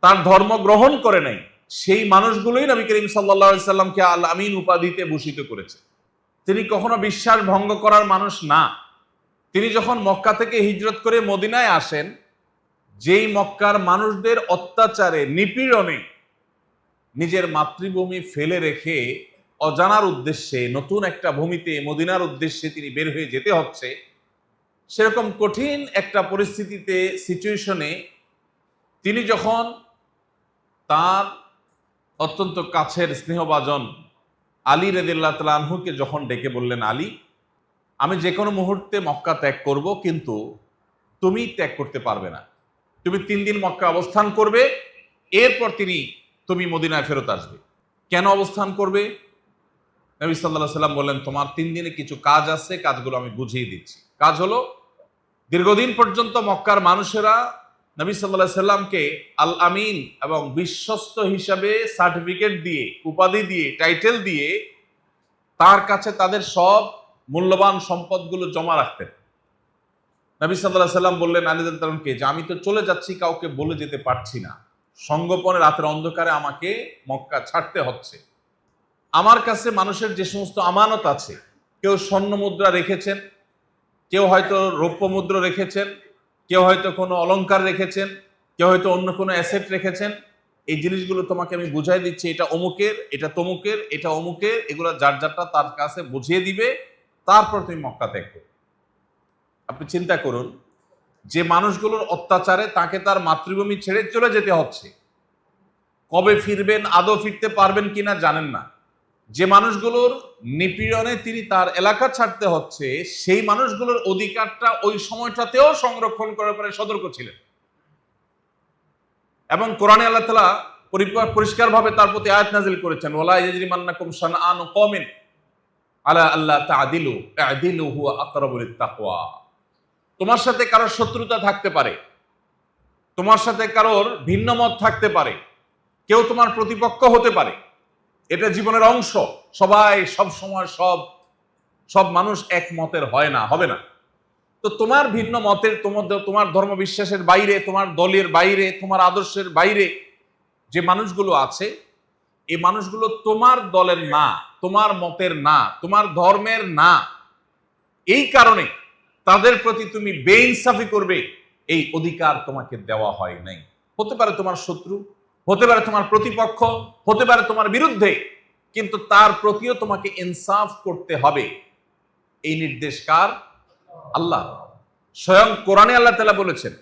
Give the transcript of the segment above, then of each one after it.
তার ধর্ম গ্রহণ করে নাই, সেই মানুষগুলোই নবী করিম সাল্লাল্লাহু আলাইহি সাল্লামকে আল আমিন উপাধিতে ভূষিত করেছে। তিনি কখনো বিশ্বাস ভঙ্গ করার মানুষ না। তিনি যখন মক্কা থেকে হিজরত করে মদিনায় আসেন, যেই মক্কার মানুষদের অত্যাচারে নিপীড়নে নিজের মাতৃভূমি ফেলে রেখে অজানার উদ্দেশ্যে নতুন একটা ভূমিতে মদিনার উদ্দেশ্যে তিনি বের হয়ে যেতে হচ্ছে, সেরকম কঠিন একটা পরিস্থিতিতে সিচুয়েশনে তিনি যখন তার অত্যন্ত কাছের স্নেহভাজন আলী রাদিয়াল্লাহু তাআলা আনহুকে যখন ডেকে বললেন, আলী, আমি যে কোনো মুহূর্তে মক্কা ত্যাগ করব, কিন্তু তুমি ত্যাগ করতে পারবে না। তুমি 3 দিন মক্কা অবস্থান করবে, এরপর তুমি মদিনায় ফেরত আসবে। কেন অবস্থান করবে? নবী সাল্লাল্লাহু আলাইহি সাল্লাম বললেন, তোমার 3 দিনে কিছু কাজ আছে, কাজগুলো আমি বুঝিয়ে দিচ্ছি। কাজ হলো, দীর্ঘদিন পর্যন্ত মক্কার মানুষেরা নবী সাল্লাল্লাহু আলাইহি সাল্লামকে আল আমিন এবং বিশ্বস্ত হিসাবে সার্টিফিকেট দিয়ে, উপাধি দিয়ে, টাইটেল দিয়ে তার কাছে তাদের সব মূল্যবান সম্পদগুলো জমা রাখতেন। নবী সাল্লাল্লাহু আলাইহি সাল্লাম বললেন আলী রাদিয়াল্লাহু তাআলাকে যে আমি তো চলে যাচ্ছি, কাউকে বলে যেতে পারছি না, সঙ্গোপনে রাতের অন্ধকারে আমাকে মক্কা ছাড়তে হচ্ছে। আমার কাছে মানুষের যে সমস্ত আমানত আছে, কেউ স্বর্ণ মুদ্রা রেখেছেন, কেউ হয়তো রৌপ্য মুদ্রা রেখেছেন, কেউ হয়তো কোনো অলংকার রেখেছেন, কেউ হয়তো অন্য কোনো অ্যাসেট রেখেছেন, এই জিনিসগুলো তোমাকে আমি বুঝাই দিচ্ছি, এটা অমুকের, এটা তমুকের, এটা অমুকের, এগুলো যার যারটা তার কাছে বুঝিয়ে দিবে, তারপর তুমি মক্কা ত্যাগ করবে। আপনি চিন্তা করুন, যে মানুষগুলোর অত্যাচারে তাকে তার মাতৃভূমি ছেড়ে চলে যেতে হচ্ছে, কবে ফিরবেন, আদৌ ফিরতে পারবেন কিনা জানেন না, যে মানুষগুলোর নিপীড়নে তিনি তার এলাকা ছাড়তে হচ্ছে, সেই মানুষগুলোর অধিকারটা ওই সময়টাতেও সংরক্ষণ করার পরে সতর্ক ছিলেন। এবং কোরআনে আল্লাহ তাআলা পরিষ্কারভাবে তার প্রতি আয়াত নাযিল করেছেন, ওয়ালা ইয়াজরিমান্নাকুম শানআনু কওমিন আলা আল্লা তা'দিলু ই'দিলু হুয়া আকরাবু লিত-তাকওয়া। তোমার সাথে কারোর শত্রুতা থাকতে পারে, তোমার সাথে কারোর ভিন্ন মত থাকতে পারে, কেউ তোমার প্রতিপক্ষ হতে পারে, এটা জীবনের অংশ। সবাই সব সময় সব মানুষ এক মতের হয় না, হবে না। তো তোমার ভিন্ন মতের, তোমার ধর্ম বিশ্বাসের বাইরে, তোমার দলের বাইরে, তোমার আদর্শের বাইরে যে মানুষগুলো আছে, এই মানুষগুলো তোমার দলের না, তোমার মতের না, তোমার ধর্মের না। এই কারণে তাদের প্রতি তুমি বেইনসাফি করবে, এই অধিকার তোমাকে দেওয়া হয় নাই। হতে পারে তোমার শত্রু, হতে পারে তোমার প্রতিপক্ষ, হতে পারে তোমার বিরুদ্ধে, কিন্তু তার প্রতিও তোমাকে ইনসাফ করতে হবে। এই নির্দেশ কার? আল্লাহ। স্বয়ং কোরআনে আল্লাহ তাআলা বলেছেন,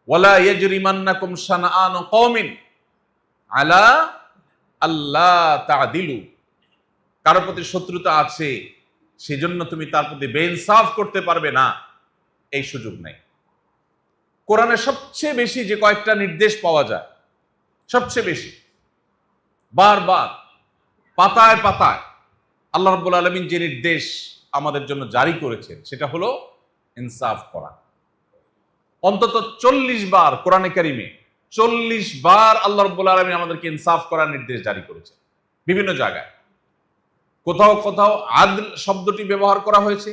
ওয়ালা ইয়াজরিমান্নাকুম শানআনু কওমিন আলা আল্লা তা'দিলু। কারোর প্রতি শত্রুতা আছে, সেজন্য তুমি তার প্রতি বেইনসাফ করতে পারবে না, এই সুযোগ নাই। কোরআনে সবচেয়ে বেশি যে কয়েকটা নির্দেশ পাওয়া যায়, সবচেয়ে বেশি বারবার পাতায় পাতায় আল্লাহ রাব্বুল আলামিন যে নির্দেশ আমাদের জন্য জারি করেছেন, সেটা হলো ইনসাফ করা। অন্তত 40 বার কোরআনে কারিমে 40 বার আল্লাহ রাব্বুল আলামিন আমাদেরকে ইনসাফ করার নির্দেশ জারি করেছেন বিভিন্ন জায়গায়। কোথাও কোথাও আদল শব্দটি ব্যবহার করা হয়েছে,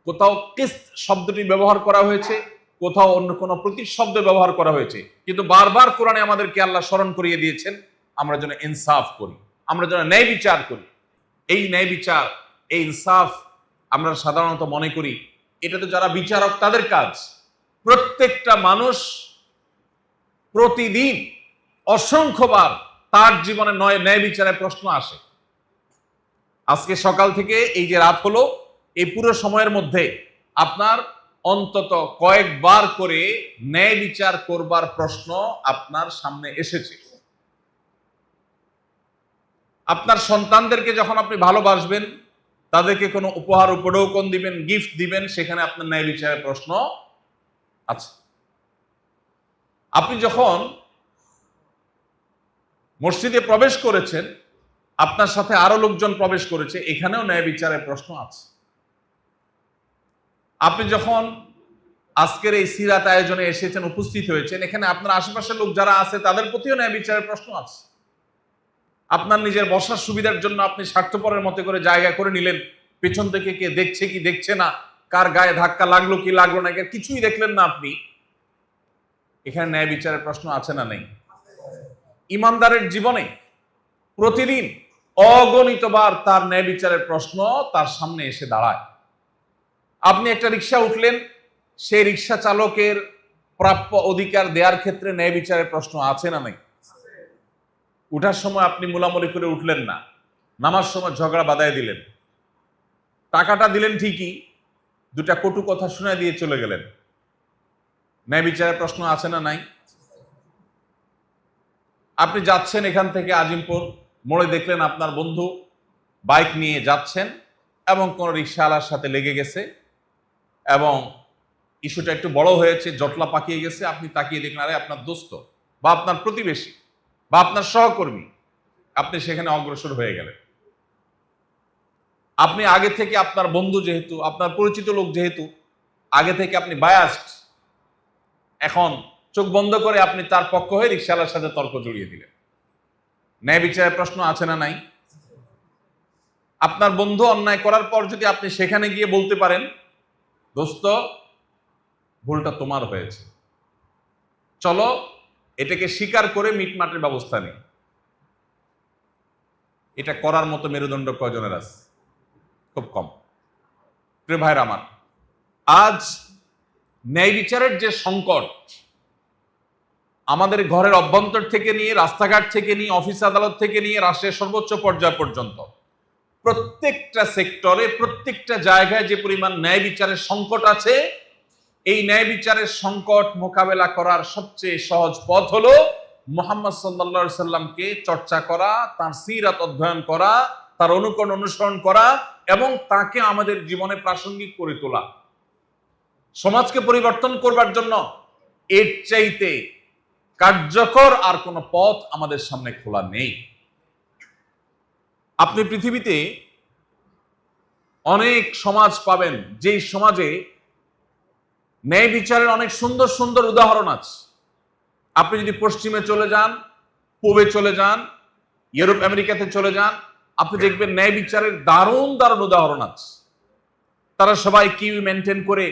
কোথাও কিসত শব্দটি ব্যবহার করা হয়েছে, কোথাও অন্য কোনো প্রতিশব্দ ব্যবহার করা হয়েছে, কিন্তু বারবার কোরআনে আমাদেরকে আল্লাহ স্মরণ করিয়ে দিয়েছেন আমরা যেন ইনসাফ করি, আমরা যেন ন্যায় বিচার করি। এই ন্যায় বিচার, এই ইনসাফ আমরা সাধারণত মনে করি এটা তো যারা বিচারক তাদের কাজ। প্রত্যেকটা মানুষ প্রতিদিন অসংখ্যবার তার জীবনে ন্যায় বিচারের প্রশ্ন আসে। আজকে সকাল থেকে এই যে রাত হলো, এই পুরো সময়ের মধ্যে আপনার অন্তত কয়েকবার করে ন্যায় বিচার করবার প্রশ্ন আপনার সামনে এসেছে। আপনার সন্তানদেরকে যখন আপনি ভালোবাসবেন, তাদেরকে কোনো উপহার উপঢৌকন দিবেন, গিফট দিবেন, সেখানে আপনার ন্যায় বিচারের প্রশ্ন আছে। আপনি যখন মসজিদে প্রবেশ করেছেন, আপনার সাথে আরো লোকজন প্রবেশ করেছে, এখানেও ন্যায় বিচারের প্রশ্ন আছে। আপনি যখন আজকের এই সিরাত আয়োজনে এসেছেন, উপস্থিত হয়েছেন, এখানে আপনার আশেপাশের লোক যারা আছে তাদের প্রতিও ন্যায় বিচারের প্রশ্ন আছে। আপনার নিজের বসার সুবিধার জন্য আপনি স্বার্থপরের মতো করে জায়গা করে নিলেন, পেছন থেকে কে দেখছে কি দেখছে না, কার গায়ে ধাক্কা লাগলো কি লাগলো না, কিছুই দেখলেন না আপনি, এখানে ন্যায় বিচারের প্রশ্ন আছে না নেই? ইমানদারের জীবনে প্রতিদিন অগণিতবার তার ন্যায় বিচারের প্রশ্ন তার সামনে এসে দাঁড়ায়। আপনি একটা রিক্সা উঠলেন, সেই রিক্সা চালকের প্রাপ্য অধিকার দেওয়ার ক্ষেত্রে ন্যায় বিচারের প্রশ্ন আছে না নাই? উঠার সময় আপনি মুলামুলি করে উঠলেন না, নামার সময় ঝগড়া বাঁধায় দিলেন, টাকাটা দিলেন ঠিকই, দুটা কটু কথা শুনে দিয়ে চলে গেলেন, ন্যায় বিচারের প্রশ্ন আছে না নাই? আপনি যাচ্ছেন এখান থেকে আজিমপুর, মোড়ে দেখলেন আপনার বন্ধু বাইক নিয়ে যাচ্ছেন এবং কোন রিক্সাওয়ালার সাথে লেগে গেছে এবং ইস্যুটা একটু বড় হয়েছে, জটলা পাকিয়ে গেছে। আপনি তাকিয়ে দেখলেন আরে আপনার দোস্ত বা আপনার প্রতিবেশী বা আপনার সহকর্মী, আপনি সেখানে অগ্রসর হয়ে গেলেন। আপনি আগে থেকে আপনার বন্ধু যেহেতু, আপনার পরিচিত লোক যেহেতু, আগে থেকে আপনি বায়াসড, এখন চোখ বন্ধ করে আপনি তার পক্ষ হয়ে রিক্সাওয়ালার সাথে তর্ক জড়িয়ে দিলেন। ন্যায় বিচারের প্রশ্ন আছে না নাই? আপনার বন্ধু অন্যায় করার পর যদি আপনি সেখানে গিয়ে বলতে পারেন দোস্ত ভুলটা তোমার হয়েছে, চলো এটাকে স্বীকার করে মিটমাটের ব্যবস্থা নেই, এটা করার মতো মেরুদণ্ড কয়জনের আছে? খুব কম। প্রিয় ভাইরা আমার, আজ ন্যায় বিচারের যে সংকট আমাদের ঘরের অভ্যন্তর থেকে নিয়ে, রাস্তাঘাট থেকে নিয়ে, অফিস আদালত থেকে নিয়ে রাষ্ট্রের সর্বোচ্চ পর্যায় পর্যন্ত প্রত্যেকটা সেক্টরে, প্রত্যেকটা জায়গায় যে পরিমাণ ন্যায় বিচারের সংকট আছে, এই ন্যায় বিচারের সংকট মোকাবেলা করার সবচেয়ে সহজ পথ হলো মুহাম্মদ সাল্লাল্লাহু আলাইহি সাল্লামকে চর্চা করা, তার সিরাত অধ্যয়ন করা, তার অনুকরণ অনুসরণ করা এবং তাকে আমাদের জীবনে প্রাসঙ্গিক করে তোলা। সমাজকে পরিবর্তন করবার জন্য এর চাইতে কার্যকর আর কোনো পথ আমাদের সামনে খোলা নেই। আপনি পৃথিবীতে অনেক সমাজ পাবেন যেই সমাজে ন্যায় বিচারের অনেক সুন্দর সুন্দর উদাহরণ আছে। আপনি যদি পশ্চিমে চলে যান, পূবে চলে যান, ইউরোপ আমেরিকাতে চলে যান, আপনি দেখবেন ন্যায় বিচারের দারুণ দারুণ উদাহরণ আছে। তারা সবাই কিউ মেনটেন করে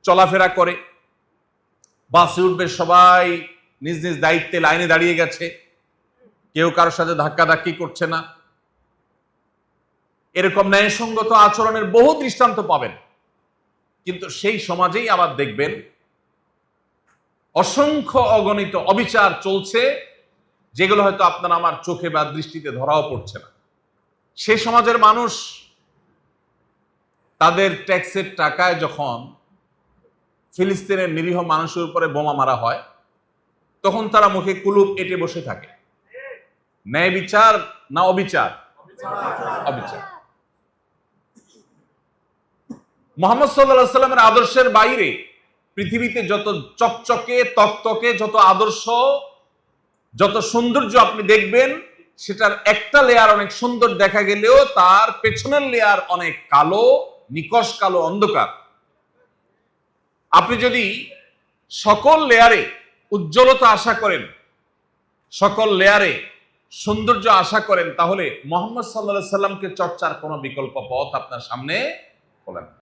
চলাফেরা করে, বাসে উঠবে সবাই নিজ নিজ দায়িত্বে লাইনে দাঁড়িয়ে গেছে, কেউ কারোর সাথে ধাক্কাধাক্কি করছে না। এরকম ন্যায়সঙ্গত আচরণের বহু দৃষ্টান্ত পাবেন। কিন্তু সেই সমাজেই আবার দেখবেন অসংখ্য অগণিত অবিচার চলছে, যেগুলো হয়তো আপনার আমার চোখে বা দৃষ্টিতে ধরাও পড়ছে না। সেই সমাজের মানুষ তাদের ট্যাক্সের টাকায় যখন ফিলিস্তিনের নিরীহ মানুষের উপরে বোমা মারা হয়, তখন তারা মুখে কুলুপ এঁটে বসে থাকে। ন্যায় বিচার না অবিচার? অবিচার। মুহাম্মদ সাল্লাল্লাহু আলাইহি সাল্লামের আদর্শের বাইরে পৃথিবীতে যত চকচকে তকতকে, যত আদর্শ, যত সৌন্দর্য আপনি দেখবেন, সেটার একটা লেয়ার অনেক সুন্দর দেখা গেলেও তার পেছনের লেয়ার অনেক কালো, নিকষ কালো, অন্ধকার। আপনি যদি সকল লেয়ারে উজ্জ্বলতা আশা করেন, সকল লেয়ারে সৌন্দর্য আশা করেন, তাহলে মুহাম্মদ সাল্লাল্লাহু আলাইহি সাল্লামকে চর্চার কোনো বিকল্প পথ আপনার সামনে খোলে না।